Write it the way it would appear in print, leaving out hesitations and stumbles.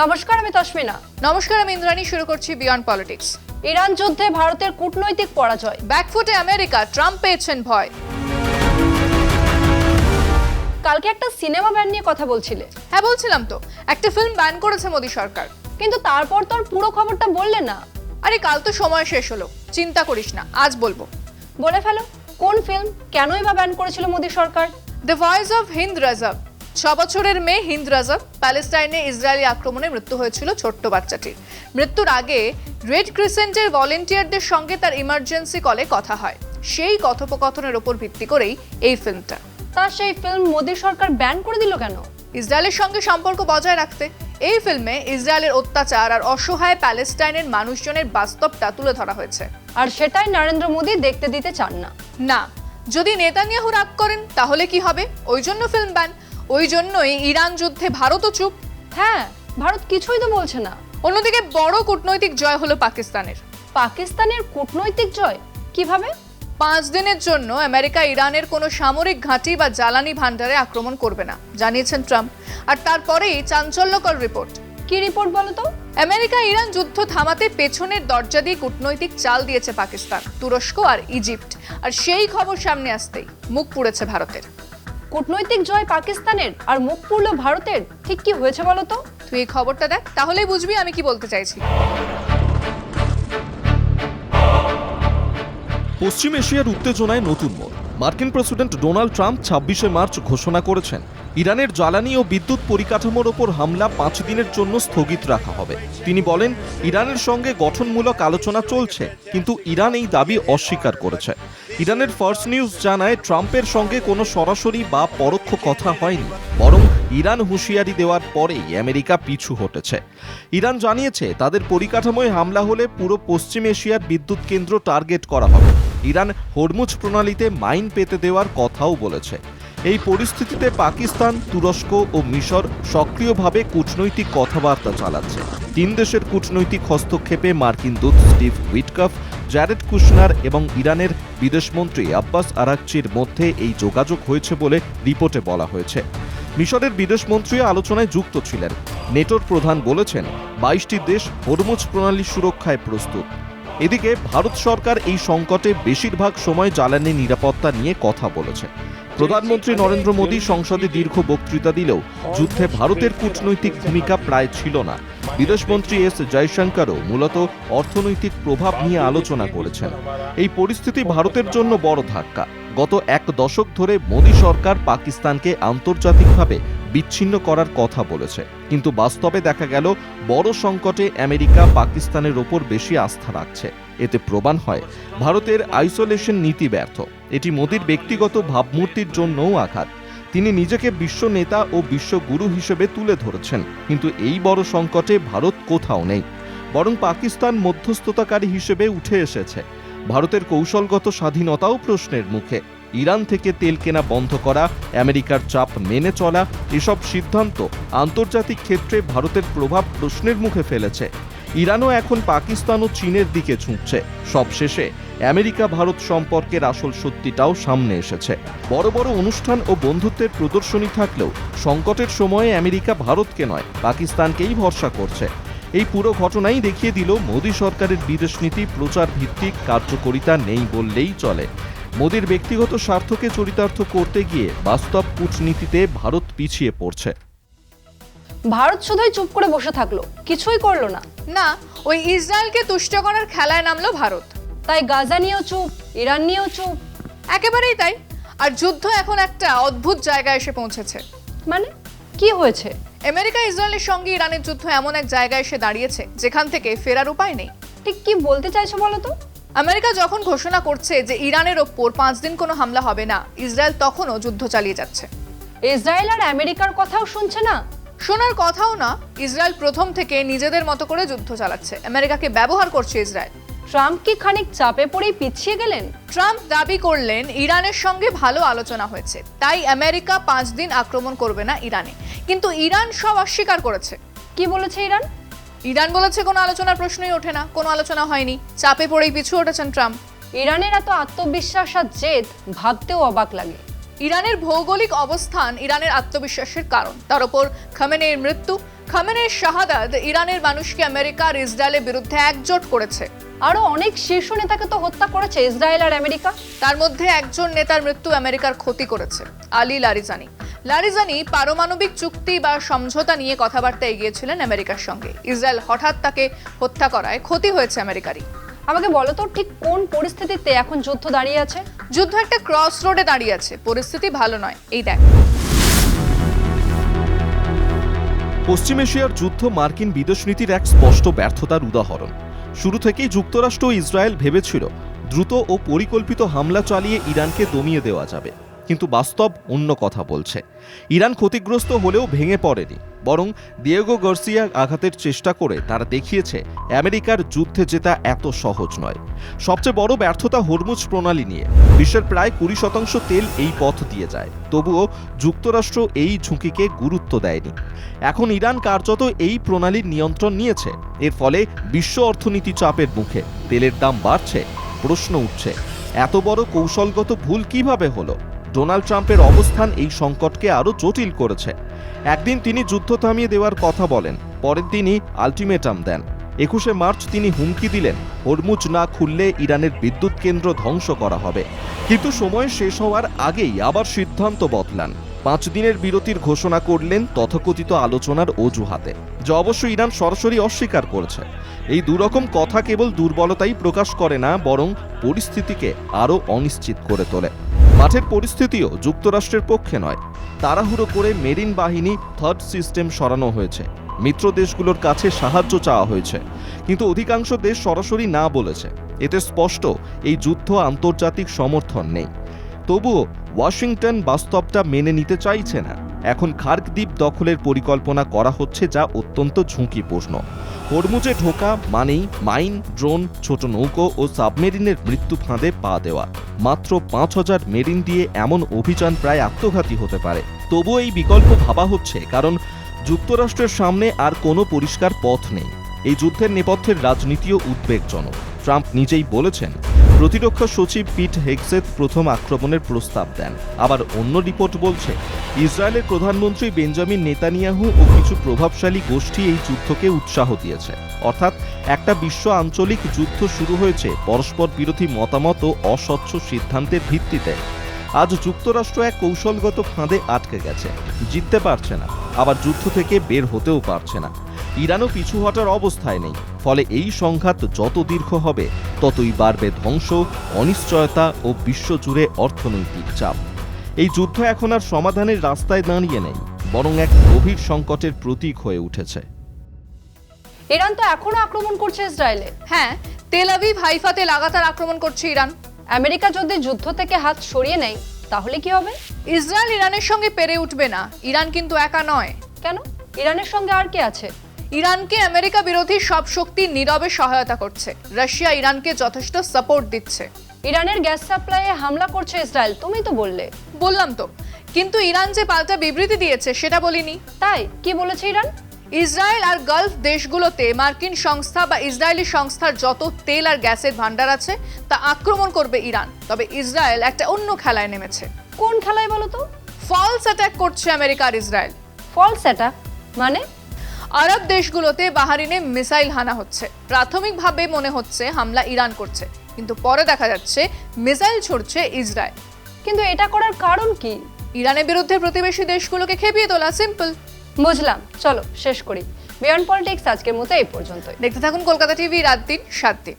নমস্কার, আমি তসমিনা। নমস্কার, আমি ইন্দ্রাণী। শুরু করছি বিয়ন্ড পলিটিক্স। ইরান যুদ্ধে ভারতের কূটনৈতিক পরাজয়, ব্যাকফুটে আমেরিকা, ট্রাম্প পেয়েছেন ভয়। কালকে একটা সিনেমা ব্যান নিয়ে কথা বলছিলে। হ্যাঁ, বলছিলাম তো, একটা ফিল্ম ব্যান করেছে মোদী সরকার। কিন্তু তারপর তো আর পুরো খবরটা বললে না। আরে কাল তো সময় শেষ হলো, চিন্তা করিস না, আজ বলবো। বলে ফেলো, কোন ফিল্ম, কেনই বা ব্যান করেছিল মোদী সরকার? The voice of Hind Rajab. 6 বছরের মেয়ে হিন্দ রাজাব। প্যালেস্টাইনে ইসরায়েলি আক্রমণে মৃত্যু হয়েছিল ছোট্ট বাচ্চাটির। মৃত্যুর আগে রেড ক্রিসেন্টের ভলেন্টিয়ারদের সঙ্গে তার ইমার্জেন্সি কলে কথা হয়। সেই কথোপকথনের ওপর ভিত্তি করেই এই ফিল্মটা। তা সেই ফিল্ম মোদী সরকার ব্যান করে দিল কেন? ইসরায়েলের সঙ্গে সম্পর্ক বজায় রাখতে। এই ফিল্মে ইসরায়েলের অত্যাচার আর অসহায় প্যালেস্টাইনের মানুষজনের বাস্তবটা তুলে ধরা হয়েছে। আর সেটাই নরেন্দ্র মোদী দেখতে দিতে চান না। না, যদি নেতানিয়াহু রাগ করেন তাহলে কি হবে? ওই জন্য ফিল্ম ব্যান। ওই জন্যই ইরান যুদ্ধে ভারতও চুপ। হ্যাঁ, ভারত কিছুই তো বলছে না। অন্যদিকে বড় কূটনৈতিক জয় হলো পাকিস্তানের। পাকিস্তানের কূটনৈতিক জয় কিভাবে? 5 দিনের জন্য আমেরিকা ইরানের কোনো সামরিক ঘাঁটি বা জ্বালানি ভান্ডারে আক্রমণ করবে না, জানিয়েছেন ট্রাম্প। আর তারপরেই চাঞ্চল্যকর রিপোর্ট। কি রিপোর্ট বলো তো? আমেরিকা ইরান যুদ্ধ থামাতে পেছনের দরজা দিয়ে কূটনৈতিক চাল দিয়েছে পাকিস্তান, তুরস্ক আর ইজিপ্ট। আর সেই খবর সামনে আসতেই মুখ পুড়েছে ভারতের। কূটনৈতিক জয় পাকিস্তানের আর মুখ পুড়ল ভারতের। ঠিক কি হয়েছে বলো তো? তুই এই খবরটা দেখ, তাহলেই বুঝবি আমি কি বলতে চাইছি। পশ্চিম এশিয়ার উত্তেজনায় নতুন মোড়। মার্কিন প্রেসিডেন্ট ডোনাল্ড ট্রাম্প 26শে মার্চ ঘোষণা করেছেন ইরানের জ্বালানি ও বিদ্যুৎ পরিকাঠামোর ওপর হামলা 5 দিনের জন্য স্থগিত রাখা হবে। তিনি বলেন, ইরানের সঙ্গে গঠনমূলক আলোচনা চলছে, কিন্তু ইরান এই দাবি অস্বীকার করেছে। ইরানের ফার্স্ট নিউজ জানায়, ট্রাম্পের সঙ্গে কোনো সরাসরি বা পরোক্ষ কথা হয়নি, বরং ইরান হুঁশিয়ারি দেওয়ার পরেই আমেরিকা পিছু হটেছে। ইরান জানিয়েছে, তাদের পরিকাঠামোয় হামলা হলে পুরো পশ্চিম এশিয়ার বিদ্যুৎ কেন্দ্র টার্গেট করা হবে। ইরান হরমুজ প্রণালীতে মাইন পেতে দেওয়ার কথাও বলেছে। এই পরিস্থিতিতে পাকিস্তান, তুরস্ক ও মিশর সক্রিয়ভাবে কূটনৈতিক কথাবার্তা চালাচ্ছে। 3 দেশের কূটনৈতিক হস্তক্ষেপে মার্কিন দূত স্টিভ উইটকফ, জ্যারেড কুশনার এবং ইরানের বিদেশমন্ত্রী আব্বাস আরাকচির মধ্যে এই যোগাযোগ হয়েছে বলে রিপোর্টে বলা হয়েছে। মিশরের বিদেশমন্ত্রী আলোচনায় যুক্ত ছিলেন। নেটোর প্রধান বলেছেন, 22টি দেশ হরমুজ প্রণালী সুরক্ষায় প্রস্তুত। এদিকে ভারত সরকার এই সংকটে বেশিরভাগ সময় জ্বালানি নিরাপত্তা নিয়ে কথা বলেছে। প্রধানমন্ত্রী নরেন্দ্র মোদী সংসদে দীর্ঘ বক্তৃতা দিলেও যুদ্ধে ভারতের কূটনৈতিক ভূমিকা প্রায় ছিল না। বিদেশমন্ত্রী এস জয়শঙ্করও মূলত অর্থনৈতিক প্রভাব নিয়ে আলোচনা করেছেন। এই পরিস্থিতি ভারতের জন্য বড় ধাক্কা। গত 1 দশক ধরে মোদী সরকার পাকিস্তানকে আন্তর্জাতিকভাবে বিচ্ছিন্ন করার কথা বলেছে, কিন্তু বাস্তবে দেখা গেল বড় সংকটে আমেরিকা পাকিস্তানের ওপর বেশি আস্থা রাখছে। এতে প্রমাণ হয় ভারতের আইসোলেশন নীতি ব্যর্থ। এটি মোদীর ব্যক্তিগত ভাবমূর্তির জন্যও আঘাত। তিনি নিজেকে বিশ্ব নেতা ও বিশ্বগুরু হিসেবে তুলে ধরেছেন, কিন্তু এই বড় সংকটে ভারত কোথাও নেই, বরং পাকিস্তান মধ্যস্থতাকারী হিসেবে উঠে এসেছে। ভারতের কৌশলগত স্বাধীনতাও প্রশ্নের মুখে। ইরান থেকে তেল কেনা বন্ধ করা, আমেরিকার চাপ মেনে চলা, এসব সিদ্ধান্ত আন্তর্জাতিক ক্ষেত্রে ভারতের প্রভাব প্রশ্নের মুখে ফেলেছে। ইরানও এখন পাকিস্তান ও চীনের দিকে ঝুঁকছে। সবশেষে আমেরিকা ভারত সম্পর্কের আসল সত্যিটাও সামনে এসেছে। বড় বড় অনুষ্ঠান ও বন্ধুত্বের প্রদর্শনী থাকলেও সংকটের সময়ে আমেরিকা ভারতকে নয়, পাকিস্তানকেই ভরসা করছে। এই পুরো ঘটনাই দেখিয়ে দিল মোদী সরকারের বিদেশনীতি প্রচার ভিত্তিক কার্যকারিতা নেই বললেই চলে। মোদীর ব্যক্তিগত স্বার্থকে চরিতার্থ করতে গিয়ে বাস্তব কূটনীতিতে ভারত পিছিয়ে পড়ছে। ভারত শুধুই চুপ করে বসে থাকলো, কিছুই করলো না। না, ওই ইসরায়েলকে তুষ্ট করার খেলায় নামলো ভারত। তাই গাজা নিয়েও চুপ, ইরান নিয়েও চুপ। একেবারেই তাই। আর যুদ্ধ এখন একটা অদ্ভুত জায়গায় এসে পৌঁছেছে। মানে কি হয়েছে? আমেরিকা ইসরায়েলের সঙ্গে ইরানের যুদ্ধ এমন এক জায়গায় এসে দাঁড়িয়েছে যেখান থেকে ফেরার উপায় নেই। ঠিক কি বলতে চাইছো বলো তো? আমেরিকা যখন ঘোষণা করছে যে ইরানের ওপর 5 দিন কোনো হামলা হবে না, ইসরায়েল তখনও যুদ্ধ চালিয়ে যাচ্ছে। ইসরায়েল আর আমেরিকার কথাও শুনছে না। শোনার কথাও না। ইসরায়েল প্রথম থেকে নিজেদের মতো করে যুদ্ধ চালাচ্ছে। আমেরিকাকে ব্যবহার করছে ইসরায়েল। ট্রাম্প কি খানিক চাপে পড়েই পিছিয়ে গেলেন? ট্রাম্প দাবি করলেন ইরানের সঙ্গে ভালো আলোচনা হয়েছে, তাই আমেরিকা 5 দিন আক্রমণ করবে না ইরানে। কিন্তু ইরান সব অস্বীকার করেছে। কি বলেছে ইরান? ইরান বলেছে কোনো আলোচনার প্রশ্নই ওঠে না, কোনো আলোচনা হয়নি, চাপে পড়েই পিছু হটেছেন ট্রাম্প। ইরানের এত আত্মবিশ্বাস আর জেদ ভাবতেও অবাক লাগে। ইরানের ভৌগোলিক অবস্থান ইরানের আত্মবিশ্বাসের কারণ। তার উপর খামেনেইর মৃত্যু, খামেনেইর শাহাদাত ইরানের মানুষকে আমেরিকা আর ইসরায়েলের বিরুদ্ধে একজোট করেছে। আরো অনেক শীর্ষ নেতাকে তো হত্যা করেছে ইসরায়েল আর আমেরিকা। তার মধ্যে একজন নেতার মৃত্যু আমেরিকার ক্ষতি করেছে, আলী লারিজানি। লারিজানি পারমাণবিক চুক্তি বা সমঝোতা নিয়ে কথাবার্তা এগিয়েছিলেন আমেরিকার সঙ্গে। ইসরায়েল হঠাৎ তাকে হত্যা করায় ক্ষতি হয়েছে আমেরিকারই। আমাকে বলো তো, ঠিক কোন পরিস্থিতিতে এখন যুদ্ধ দাঁড়িয়ে আছে? যুদ্ধ একটা ক্রস রোডে দাঁড়িয়ে আছে, পরিস্থিতি ভালো নয়। এই দেখ, পশ্চিম এশিয়ার যুদ্ধ মার্কিন বিদেশনীতির এক স্পষ্ট ব্যর্থতার উদাহরণ। শুরু থেকেই যুক্তরাষ্ট্র ও ইসরায়েল ভেবেছিল দ্রুত ও পরিকল্পিত হামলা চালিয়ে ইরানকে দমিয়ে দেওয়া যাবে, কিন্তু বাস্তব অন্য কথা বলছে। ইরান ক্ষতিগ্রস্ত হলেও ভেঙে পড়েনি, বরং দিয়েগো গার্সিয়া আঘাতের চেষ্টা করে তারা দেখিয়েছে আমেরিকার যুদ্ধে জেতা এত সহজ নয়। সবচেয়ে বড় ব্যর্থতা হরমুজ প্রণালী নিয়ে। বিশ্বের প্রায় 20% তেল এই পথ দিয়ে যায়, তবুও যুক্তরাষ্ট্র এই ঝুঁকিকে গুরুত্ব দেয়নি। এখন ইরান কার্যত এই প্রণালীর নিয়ন্ত্রণ নিয়েছে। এর ফলে বিশ্ব অর্থনীতি চাপের মুখে। তেলের দাম বাড়ছে, প্রশ্ন উঠছে এত বড় কৌশলগত ভুল কিভাবে হলো? ডোনাল্ড ট্রাম্পের অবস্থান এই সংকটকে আরও জটিল করেছে। একদিন তিনি যুদ্ধ থামিয়ে দেওয়ার কথা বলেন, পরের দিনই আলটিমেটাম দেন। 21শে মার্চ তিনি হুমকি দিলেন হরমুজ না খুললে ইরানের বিদ্যুৎ কেন্দ্র ধ্বংস করা হবে। কিন্তু সময় শেষ হওয়ার আগেই আবার সিদ্ধান্ত বদলান। 5 দিনের বিরতির ঘোষণা করলেন তথাকথিত আলোচনার অজুহাতে, যা অবশ্য ইরান সরাসরি অস্বীকার করেছে। এই দুরকম কথা কেবল দুর্বলতাই প্রকাশ করে না, বরং পরিস্থিতিকে আরও অনিশ্চিত করে তোলে। মাঠের পরিস্থিতিও যুক্তরাষ্ট্রের পক্ষে নয়। তাড়াহুড়ো করে মেরিন বাহিনী থার্ড সিস্টেম সরানো হয়েছে, মিত্র দেশগুলোর কাছে সাহায্য চাওয়া হয়েছে, কিন্তু অধিকাংশ দেশ সরাসরি না বলেছে। এতে স্পষ্ট এই যুদ্ধ আন্তর্জাতিক সমর্থন নেই। তবুও ওয়াশিংটন বাস্তবটা মেনে নিতে চাইছে না। এখন খার্ক দ্বীপ দখলের পরিকল্পনা করা হচ্ছে, যা অত্যন্ত ঝুঁকিপূর্ণ। হরমুজে ঢোকা মানেই মাইন, ড্রোন, ছোট নৌকো ও সাবমেরিনের মৃত্যু ফাঁদে পা দেওয়া। মাত্র 5000 মেরিন দিয়ে এমন অভিযান প্রায় আত্মঘাতী হতে পারে। তবুও এই বিকল্প ভাবা হচ্ছে, কারণ যুক্তরাষ্ট্রের সামনে আর কোনো পরিষ্কার পথ নেই। এই যুদ্ধের নেপথ্যের রাজনীতিও উদ্বেগজনক। ট্রাম্প নিজেই বলেছেন, প্রতিরক্ষা সচিব পিট হেগসেথ প্রথম আক্রমণের প্রস্তাব দেন। আবার অন্য রিপোর্ট বলছে ইসরায়েলের প্রধানমন্ত্রী বেঞ্জামিন নেতানিয়াহু ও কিছু প্রভাবশালী গোষ্ঠী এই যুদ্ধকে উৎসাহ দিয়েছে। অর্থাৎ একটা বিশ্ব আঞ্চলিক যুদ্ধ শুরু হয়েছে পরস্পর বিরোধী মতামত ও অস্বচ্ছ সিদ্ধান্তের ভিত্তিতে। আজ যুক্তরাষ্ট্র এক কৌশলগত ফাঁদে আটকে গেছে, জিততে পারছে না, আবার যুদ্ধ থেকে বের হতেও পারছে না। ইরানও পিছু হটার অবস্থায় নেই। ফলে এই সংঘাত যত দীর্ঘ হবে, ততই বাড়বে ধ্বংস, অনিশ্চয়তা ও বিশ্বজুড়ে অর্থনৈতিক চাপ। এই যুদ্ধ এখন আর সমাধানের রাস্তায় দাঁড়িয়ে নেই, বরং এক গভীর সংকটের প্রতীক হয়ে উঠেছে। ইরান তো এখনো আক্রমণ করছে ইসরায়েলে। হ্যাঁ, তেল আভিভ হাইফাতে লাগাতার আক্রমণ করছে ইরান। আমেরিকা যদি যুদ্ধ থেকে হাত সরিয়ে নেয়, তাহলে কি হবে? ইসরায়েল ইরানের সঙ্গে পেরে উঠবে না। ইরান কিন্তু একা নয়। কেন? ইরানের সঙ্গে আর কে আছে? ইরানকে আমেরিকা বিরোধী সব শক্তি নীরবে সহায়তা করছে। রাশিয়া ইরানকে যথেষ্ট সাপোর্ট দিচ্ছে। ইরানের গ্যাস সাপ্লাইয়ে হামলা করছে ইসরায়েল, তুমি তো বললে। বললাম তো, কিন্তু ইরান যে পাল্টা বিবৃতি দিয়েছে সেটা বলিনি। তাই কি বলেছে ইরান? ইসরায়েল আর গালফ দেশগুলোতে মার্কিন সংস্থা বা ইসরায়েলি সংস্থার যত তেল আর গ্যাসের ভান্ডার আছে তা আক্রমণ করবে ইরান। তবে ইসরায়েল একটা অন্য খেলায় নেমেছে। কোন খেলায় বলো তো? ফলস অ্যাটাক করছে আমেরিকা আর ইসরায়েল। ফলস অ্যাটাক মানে? আরব দেশগুলোতে বাহারিনে মিসাইল হানা হচ্ছে। প্রাথমিকভাবে মনে হচ্ছে হামলা ইরান করছে, কিন্তু পরে দেখা যাচ্ছে মিসাইল ছুড়ছে ইসরায়েল। কিন্তু এটা করার কারণ কি? ইরানের বিরুদ্ধে প্রতিবেশী দেশগুলোকে খেপিয়ে তোলা, সিম্পল। বুঝলাম, চলো শেষ করি। বিয়ন্ড পলিটিক্স আজকের মতো এই পর্যন্তই। দেখতে থাকুন কলকাতা টিভি, রাত 3, 7 দিন।